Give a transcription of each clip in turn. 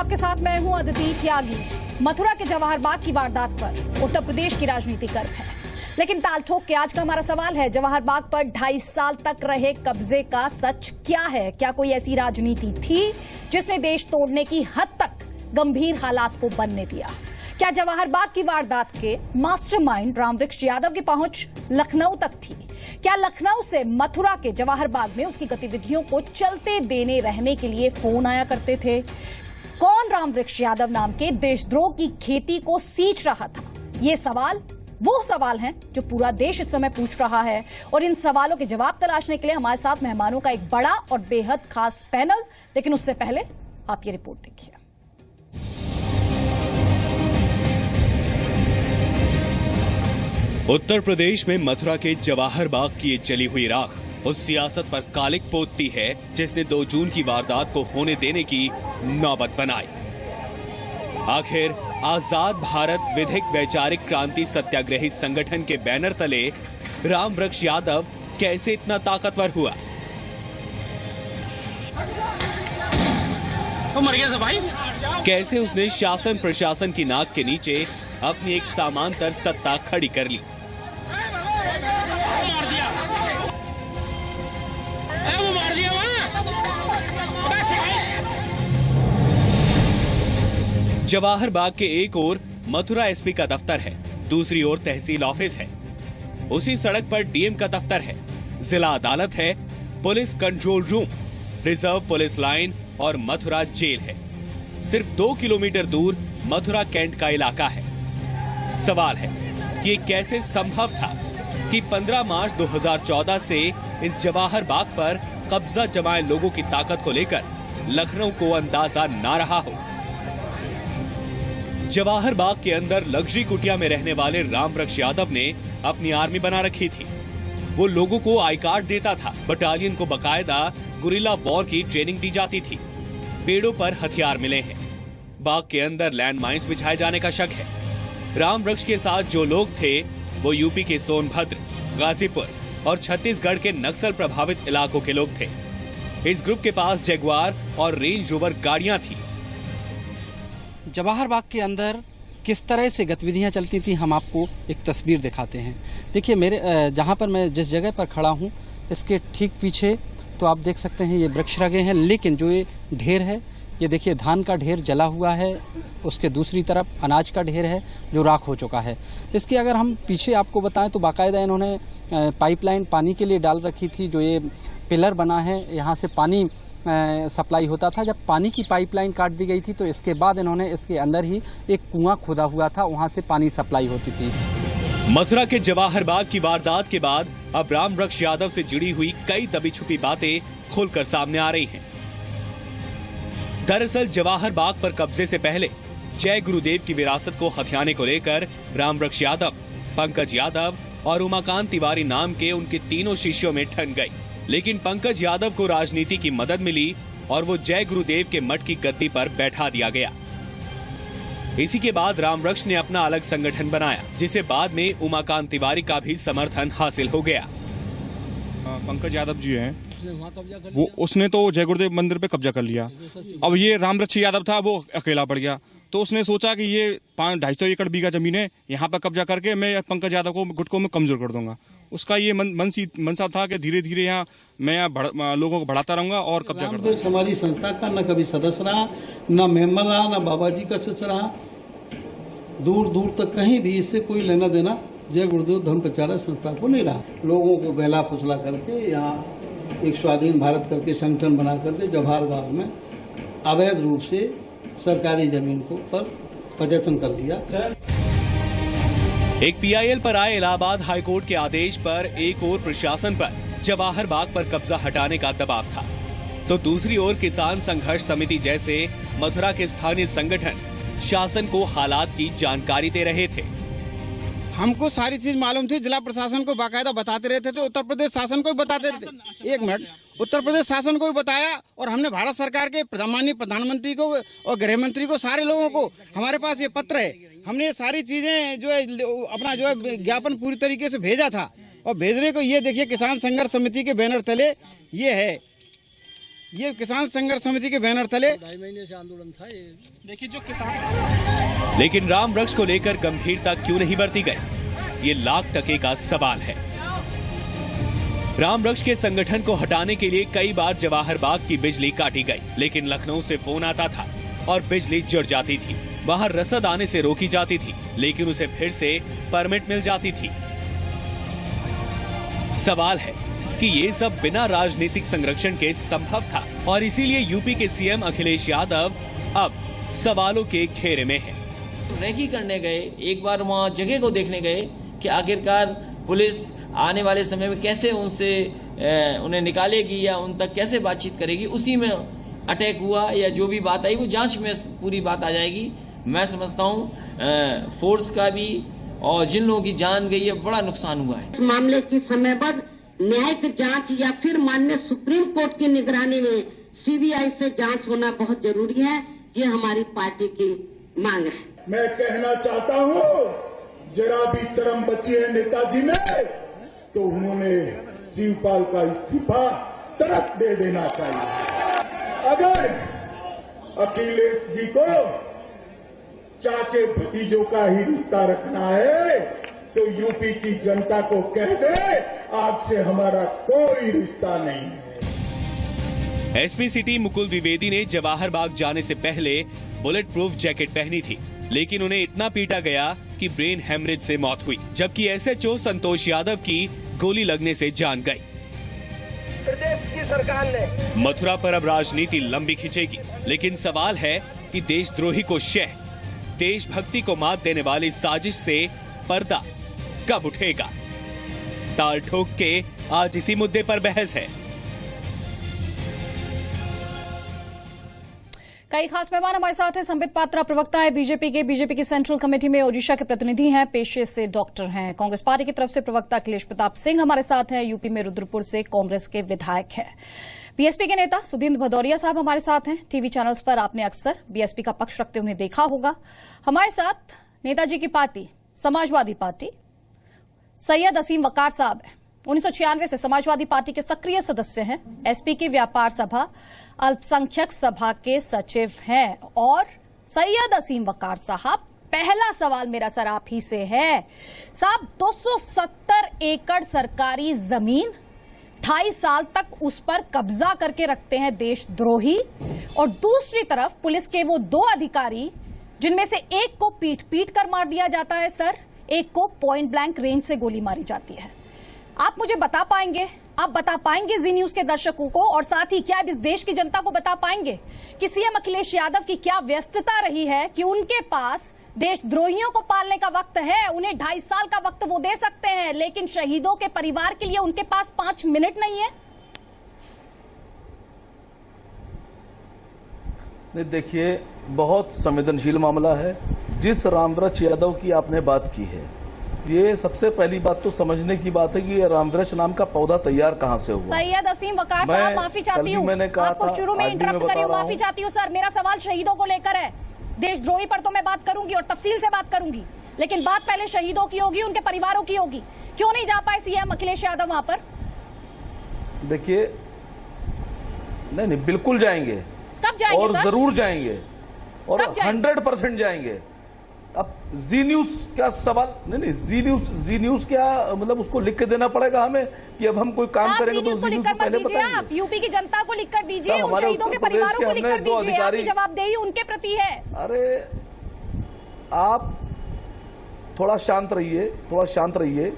आपके साथ मैं हूं अदिति त्यागी। मथुरा के जवाहर बाग की वारदात पर उत्तर प्रदेश की राजनीति गर्व है, लेकिन ताल ठोक के आज का हमारा सवाल है, जवाहर बाग पर 2.5 साल तक रहे कब्जे का सच क्या है? क्या कोई ऐसी राजनीति थी जिसने देश तोड़ने की हद तक गंभीर हालात को बनने दिया? क्या जवाहर बाग की वारदात के मास्टरमाइंड रामवृक्ष यादव की पहुंच लखनऊ तक थी? क्या लखनऊ से मथुरा के जवाहर बाग में उसकी गतिविधियों को चलते देने रहने के लिए फोन आया करते थे? कौन रामवृक्ष यादव नाम के देशद्रोह की खेती को सींच रहा था? ये सवाल वो सवाल हैं जो पूरा देश इस समय पूछ रहा है, और इन सवालों के जवाब तलाशने के लिए हमारे साथ मेहमानों का एक बड़ा और बेहद खास पैनल। लेकिन उससे पहले आप ये रिपोर्ट देखिए। उत्तर प्रदेश में मथुरा के जवाहर बाग की ये जली हुई राख उस सियासत पर कालिक पोतती है जिसने 2 जून की वारदात को होने देने की नौबत बनाई। आखिर आजाद भारत विधिक वैचारिक क्रांति सत्याग्रही संगठन के बैनर तले रामवृक्ष यादव कैसे इतना ताकतवर हुआ? तो मर गया भाई। कैसे उसने शासन प्रशासन की नाक के नीचे अपनी एक समांतर सत्ता खड़ी कर ली? जवाहर बाग के एक ओर मथुरा एसपी का दफ्तर है, दूसरी ओर तहसील ऑफिस है। उसी सड़क पर डीएम का दफ्तर है, जिला अदालत है, police control room, reserve police line और मथुरा जेल है। सिर्फ 2 किलोमीटर दूर मथुरा कैंट का इलाका है। सवाल है कि कैसे संभव था कि 15 मार्च 2014 से इस जवाहर बाग पर कब्जा जमाए लोगों की ताकत को लेकर लखनऊ को अंदाजा ना रहा हो। जवाहर बाग के अंदर लग्जरी कुटिया में रहने वाले रामवृक्ष यादव ने अपनी आर्मी बना रखी थी। वो लोगों को आई कार्ड देता था। बटालियन को बकायदा गुरिल्ला वॉर की ट्रेनिंग दी जाती थी। पेड़ों पर हथियार मिले हैं। बाग के अंदर लैंड माइंस बिछाए जाने का शक है। रामवृक्ष के साथ जो लोग थे वो यूपी के सोनभद्र, गाजीपुर और छत्तीसगढ़ के नक्सल प्रभावित इलाकों के लोग थे। इस ग्रुप के पास जगुआर और रेंज रोवर गाड़ियां थी। जवाहर बाग के अंदर किस तरह से गतिविधियां चलती थी, हम आपको एक तस्वीर दिखाते हैं। देखिए, मेरे जहां पर मैं जिस जगह पर खड़ा हूं, इसके ठीक पीछे तो आप देख सकते हैं ये वृक्ष लगे हैं, लेकिन जो ये ढेर है, ये देखिए धान का ढेर जला हुआ है, उसके दूसरी तरफ अनाज का ढेर है जो राख हो चुका है। इसके अगर हम पीछे आपको बताएं तो बाकायदा इन्होंने पाइपलाइन पानी के लिए डाल रखी थी। जो ये पिलर बना है, यहाँ से पानी सप्लाई होता था। जब पानी की पाइपलाइन काट दी गई थी तो इसके बाद इन्होंने इसके अंदर ही एक कुआं खोदा हुआ था, वहां से पानी सप्लाई होती थी। मथुरा के जवाहर बाग की वारदात के बाद अब रामवृक्ष यादव से जुड़ी हुई कई दबी छुपी बातें खुलकर सामने आ रही हैं। दरअसल जवाहर बाग पर कब्जे से पहले जय गुरुदेव की विरासत को हथियाने को लेकर रामवृक्ष यादव, पंकज यादव और उमाकांत तिवारी नाम के उनके 3 शिष्यों में ठन गई। लेकिन पंकज यादव को राजनीति की मदद मिली और वो जय गुरुदेव के मठ की गद्दी पर बैठा दिया गया। इसी के बाद रामवृक्ष ने अपना अलग संगठन बनाया, जिसे बाद में उमाकांत तिवारी का भी समर्थन हासिल हो गया। पंकज यादव जी हैं, वो उसने तो जय गुरुदेव मंदिर पे कब्जा कर लिया। अब ये रामवृक्ष यादव था, वो अकेला पड़ गया, तो उसने सोचा कि ये 250 एकड़ बीघा जमीन है, यहाँ पर कब्जा करके मैं पंकज यादव को गुट को मैं कमजोर कर दूंगा। उसका ये मनसा था कि धीरे धीरे यहाँ मैं लोगों को बढ़ाता रहूंगा और कब्जा करूंगा। हमारी संस्था का न कभी सदस्य रहा, न मेंबर रहा, न बाबा जी का सदस्य रहा। दूर दूर तक कहीं भी इससे कोई लेना देना जय गुरुदेव धर्म प्रचारक संस्था को नहीं रहा। लोगों को बहला फुसला करके यहाँ एक स्वाधीन भारत करके संगठन बना करके जवाहर बाग में अवैध रूप से सरकारी जमीन को पर पजेशन कर लिया। एक पीआईएल पर आए इलाहाबाद हाईकोर्ट के आदेश पर एक ओर प्रशासन पर जवाहर बाग पर कब्जा हटाने का दबाव था, तो दूसरी ओर किसान संघर्ष समिति जैसे मथुरा के स्थानीय संगठन शासन को हालात की जानकारी दे रहे थे। हमको सारी चीज मालूम थी, जिला प्रशासन को बाकायदा बताते रहते थे, उत्तर प्रदेश शासन को भी बताते रहते। एक मिनट, उत्तर प्रदेश शासन को भी बताया और हमने भारत सरकार के माननीय प्रधानमंत्री को और गृह मंत्री को, सारे लोगों को, हमारे पास ये पत्र है, हमने ये सारी चीजें जो है अपना जो है ज्ञापन पूरी तरीके से भेजा था। और भेजने को ये देखिए किसान संघर्ष समिति के बैनर तले ये है ये किसान संघर्ष समिति के बैनर तले 2.5 महीने से आंदोलन था ये। देखिए जो किसान, लेकिन राम वृक्ष को लेकर गंभीरता क्यों नहीं बरती गई, ये लाख टके का सवाल है। राम वृक्ष के संगठन को हटाने के लिए कई बार जवाहर बाग की बिजली काटी गई, लेकिन लखनऊ से फोन आता था और बिजली जुड़ जाती थी। वहां रसद आने से रोकी जाती थी, लेकिन उसे फिर से परमिट मिल जाती थी। सवाल है कि ये सब बिना राजनीतिक संरक्षण के संभव था, और इसीलिए यूपी के सीएम अखिलेश यादव अब सवालों के घेरे में हैं। रेकी करने गए, एक बार वहां जगह को देखने गए कि आखिरकार पुलिस आने वाले समय में कैसे उन्हें निकालेगी या उन तक कैसे बातचीत करेगी। उसी में अटैक हुआ या जो भी बात आई वो जांच में पूरी बात आ जाएगी। मैं समझता हूँ फोर्स का भी और जिन लोगों की जान गई है बड़ा नुकसान हुआ है। इस मामले की समयबद्ध न्यायिक जांच या फिर माननीय सुप्रीम कोर्ट की निगरानी में सीबीआई से जांच होना बहुत जरूरी है। ये हमारी पार्टी की मांग है। मैं कहना चाहता हूँ, जरा भी शर्म बची है नेताजी में तो उन्होंने शिवपाल का इस्तीफा तुरंत दे देना चाहिए। अगर अखिलेश जी को चाचे भतीजों का ही रिश्ता रखना है तो यूपी की जनता को कह दे, आपसे हमारा कोई रिश्ता नहीं है। एसपी सिटी मुकुल द्विवेदी ने जवाहर बाग जाने से पहले बुलेट प्रूफ जैकेट पहनी थी, लेकिन उन्हें इतना पीटा गया कि ब्रेन हेमरेज से मौत हुई, जबकि एसएचओ संतोष यादव की गोली लगने से जान गई। प्रदेश की सरकार ने मथुरा पर अब राजनीति लंबी खिंचेगी, लेकिन सवाल है कि देशद्रोही को शह, देशभक्ति को मात देने वाली साजिश से पर्दा कब उठेगा। ताल ठोक के आज इसी मुद्दे पर बहस है। कई खास मेहमान हमारे साथ हैं। संबित पात्रा प्रवक्ता है बीजेपी की सेंट्रल कमेटी में ओडिशा के प्रतिनिधि हैं, पेशे से डॉक्टर हैं। कांग्रेस पार्टी की तरफ से प्रवक्ता अखिलेश प्रताप सिंह हमारे साथ हैं, यूपी में रुद्रपुर से कांग्रेस के विधायक हैं। बीएसपी के नेता सुधींद्र भदौरिया साहब हमारे साथ हैं। टीवी चैनल्स पर आपने अक्सर बीएसपी का पक्ष रखते उन्हें देखा होगा। हमारे साथ नेताजी की पार्टी समाजवादी पार्टी सैयद असीम वकार साहब हैं। 1996 से समाजवादी पार्टी के सक्रिय सदस्य हैं। एसपी की व्यापार सभा अल्पसंख्यक सभा के सचिव हैं। और सैयद असीम वकार साहब, पहला सवाल मेरा सर आप ही से है। साहब, 270 एकड़ सरकारी जमीन 2.5 साल तक उस पर कब्जा करके रखते हैं देशद्रोही, और दूसरी तरफ पुलिस के वो 2 अधिकारी जिनमें से एक को पीट कर मार दिया जाता है सर, एक को पॉइंट ब्लैंक रेंज से गोली मारी जाती है। आप मुझे बता पाएंगे जी न्यूज के दर्शकों को, और साथ ही क्या इस देश की जनता को बता पाएंगे कि सीएम अखिलेश यादव की क्या व्यस्तता रही है कि उनके पास देशद्रोहियों को पालने का वक्त है, उन्हें 2.5 साल का वक्त वो दे सकते हैं, लेकिन शहीदों के परिवार के लिए उनके पास 5 मिनट नहीं है। नहीं, देखिए, बहुत संवेदनशील मामला है। जिस रामवृक्ष यादव की आपने बात की है, ये सबसे पहली बात तो समझने की बात है कि ये रामवृक्ष नाम का पौधा तैयार कहां से हुआ। सैयद असीम वकार साहब, माफी चाहती हूँ, आपको शुरू में इंटरप्ट करी हूँ, माफी चाहती हूँ सर। मेरा सवाल शहीदों को लेकर है। देशद्रोही पर तो मैं बात करूंगी और तफसील से बात करूंगी, लेकिन बात पहले शहीदों की होगी, उनके परिवारों की होगी। क्यों नहीं जा पाए सीएम अखिलेश यादव वहां पर? देखिए, नहीं, बिल्कुल जाएंगे। कब जाएंगे और सर? जरूर जाएंगे, और 100% जाएंगे। अब जी न्यूज क्या सवाल नहीं, जी न्यूज क्या मतलब उसको लिख के देना पड़ेगा हमें कि अब हम कोई काम करेंगे तो जी न्यूज को पहले बताएंगे। आप यूपी की जनता को लिख कर दीजिए, उन शहीदों के परिवारों को लिख कर दीजिए, आपकी जवाबदेही उनके प्रति है। अरे आप थोड़ा शांत रहिए,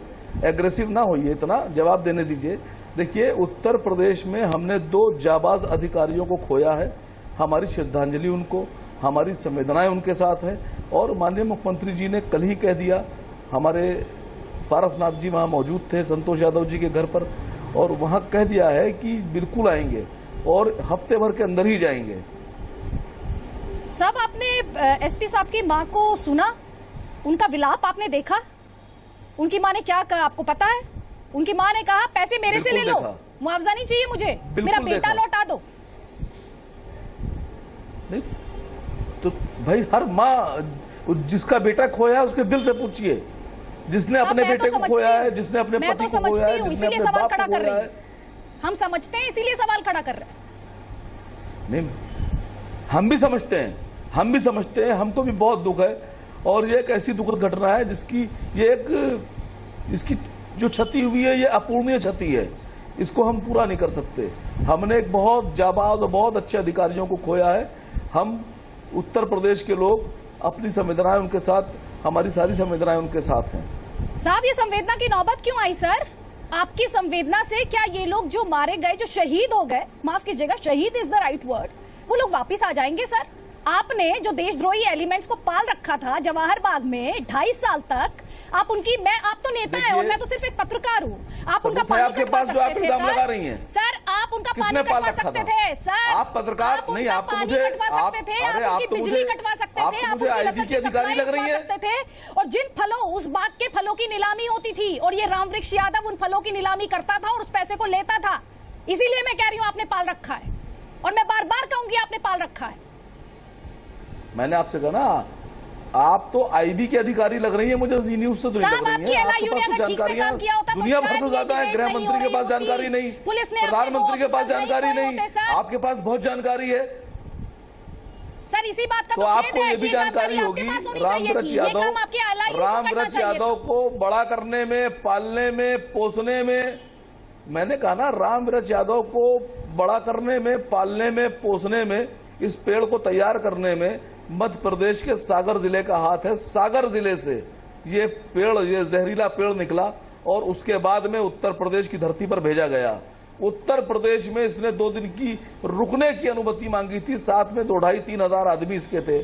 एग्रेसिव ना होइए, इतना जवाब देने दीजिए। देखिए, उत्तर प्रदेश में हमने 2 जाबाज अधिकारियों को खोया है। हमारी श्रद्धांजलि उनको, हमारी संवेदनाएं उनके साथ है। और माननीय मुख्यमंत्री जी ने कल ही कह दिया, हमारे पारसनाथ जी वहां मौजूद थे संतोष यादव जी के घर पर, और वहां कह दिया है कि बिल्कुल आएंगे और हफ्ते भर के अंदर ही जाएंगे। साहब, आपने एसपी साहब की मां को सुना, उनका विलाप आपने देखा? उनकी मां ने क्या कहा आपको पता है? उनकी मां ने कहा पैसे मेरे से ले लो, मुआवजा नहीं चाहिए मुझे, मेरा बेटा लौटा दो। नहीं तो भाई, हर माँ जिसका बेटा खोया है उसके दिल से पूछिए, जिसने अपने बेटे को खोया है, जिसने अपने पति को खोया है, जिसने अपने बाप को खोया है। हम समझते हैं, इसीलिए सवाल खड़ा कर रहे हैं। नहीं, हम भी समझते हैं, हमको भी बहुत दुख है। और ये एक ऐसी दुखद घटना है जिसकी इसकी जो क्षति हुई है ये अपूर्णीय क्षति है, इसको हम पूरा नहीं कर सकते। हमने एक बहुत जाबाज और बहुत अच्छे अधिकारियों को खोया है। हम उत्तर प्रदेश के लोग अपनी संवेदनाएं उनके साथ, हमारी सारी संवेदनाएं उनके साथ हैं। साहब, ये संवेदना की नौबत क्यों आई सर? आपकी संवेदना से क्या ये लोग जो मारे गए, जो शहीद हो गए, माफ कीजिएगा, शहीद इज द राइट वर्ड, वो लोग वापस आ जाएंगे सर? आपने जो देशद्रोही एलिमेंट्स को पाल रखा था जवाहर बाग में 2.5 साल तक, आप तो नेता है और मैं तो सिर्फ एक पत्रकार हूँ। आप उनका पानी आपके पास जो आप इल्जाम लगा रही हैं सर, आप उनका पानी कटवा सकते थे सर। आप पत्रकार नहीं, आप तो मुझे कटवा सकते थे, आप उनकी बिजली कटवा सकते थे, आप उनकी आईबी की अधिकारी लग रही सकते थे। और जिन फलों, उस बाग के फलों की नीलामी होती थी और ये रामवृक्ष यादव उन फलों की नीलामी करता था और उस पैसे को लेता था। इसीलिए मैं कह रही हूँ आपने पाल रखा है, और मैं बार बार कहूंगी आपने पाल रखा है। मैंने आपसे कहा ना, आप तो आईबी के अधिकारी लग रही है, मुझे जी न्यूज से तो नहीं लग रही है। आपके पास तो जानकारियां दुनिया भर से ज्यादा है। गृह मंत्री के पास जानकारी नहीं, प्रधानमंत्री के पास जानकारी नहीं, आपके पास बहुत जानकारी है सर। इसी बात का तो आपको ये भी जानकारी होगी। रामवृक्ष यादव को बड़ा करने में, पालने में, पोसने में, मैंने कहा ना, रामवृक्ष यादव को बड़ा करने में, पालने में, पोसने में, इस पेड़ को तैयार करने में मध्य प्रदेश के सागर जिले का हाथ है। सागर जिले से ये पेड़, ये जहरीला पेड़ निकला और उसके बाद में उत्तर प्रदेश की धरती पर भेजा गया। उत्तर प्रदेश में इसने 2 दिन की रुकने की अनुमति मांगी थी, साथ में 2,500-3 हजार आदमी इसके थे।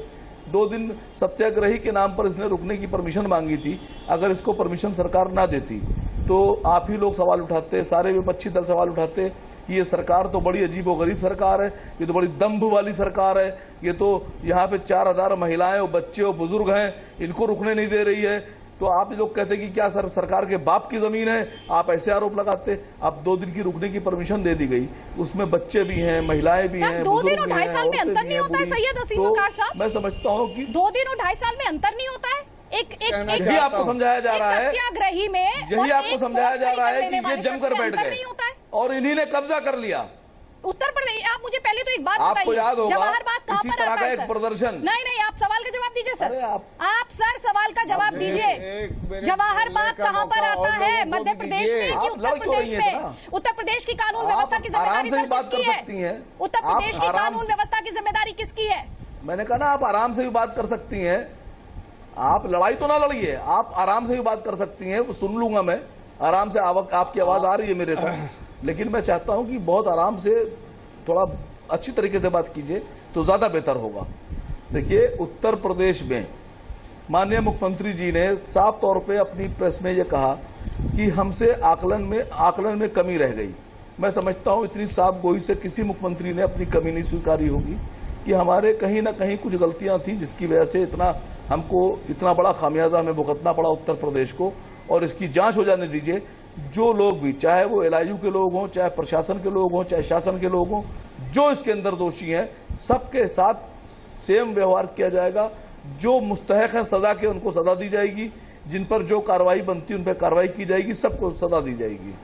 2 दिन सत्याग्रही के नाम पर इसने रुकने की परमिशन मांगी थी। अगर इसको परमिशन सरकार ना देती तो आप ही लोग सवाल उठाते, सारे विपक्षी दल सवाल उठाते कि ये सरकार तो बड़ी अजीबोगरीब सरकार है, ये तो बड़ी दंभ वाली सरकार है, ये तो यहाँ पे 4,000 महिलाएं और बच्चे और बुजुर्ग हैं, इनको रुकने नहीं दे रही है। तो आप लोग कहते कि क्या सरकार के बाप की जमीन है, आप ऐसे आरोप लगाते। अब 2 दिन की रुकने की परमिशन दे दी गई, उसमें बच्चे भी हैं, महिलाएं भी हैं, बुजुर्ग भी हैं, औरतें भी हैं। मैं समझता हूँ कि 2 दिन और 2.5 साल में अंतर नहीं होता है। यही आपको समझाया जा रहा है, सत्याग्रही में यही आपको समझाया जा रहा है कि ये जमकर बैठ गए और इन्हीं ने कब्जा कर लिया उत्तर प्रदेश। आप मुझे पहले तो एक बात आपको याद होगा, जवाहर बाग कहां इसी पर तरह आता का है एक सर? प्रदर्शन। नहीं, आप सवाल का जवाब दीजिए सर। आप सर सवाल का जवाब दीजिए। जवाहर बाग कहां पर आता है? मध्य प्रदेश में कि उत्तर प्रदेश में? उत्तर प्रदेश की कानून व्यवस्था की जिम्मेदारी सर किसकी है? उत्तर प्रदेश की कानून व्यवस्था की जिम्मेदारी किसकी है? मैंने कहा ना, आप आराम से भी बात कर सकती हैं, आप लड़ाई तो ना लड़िए, आप आराम से भी बात कर सकती हैं, सुन लूंगा मैं आराम से। आपकी आवाज आ रही है मेरे तक, लेकिन मैं चाहता हूं कि बहुत आराम से, थोड़ा अच्छी तरीके से बात कीजिए तो ज्यादा बेहतर होगा। देखिए, उत्तर प्रदेश में माननीय मुख्यमंत्री जी ने साफ तौर पे अपनी प्रेस में ये कहा कि हमसे आकलन में कमी रह गई। मैं समझता हूं इतनी साफ गोई से किसी मुख्यमंत्री ने अपनी कमी नहीं स्वीकारी होगी कि हमारे कहीं ना कहीं कुछ गलतियां थी, जिसकी वजह से हमको इतना बड़ा खामियाजा हमें भुगतना पड़ा उत्तर प्रदेश को। और इसकी जांच हो जाने दीजिए। जो लोग भी, चाहे वो LIU के लोग हों, चाहे प्रशासन के लोग हों, चाहे शासन के लोग हों, जो इसके अंदर दोषी हैं, सबके साथ सेम व्यवहार किया जाएगा। जो मुस्तहक है सजा के, उनको सजा दी जाएगी। जिन पर जो कार्रवाई बनती है उन पर कार्रवाई की जाएगी, सबको सजा दी जाएगी।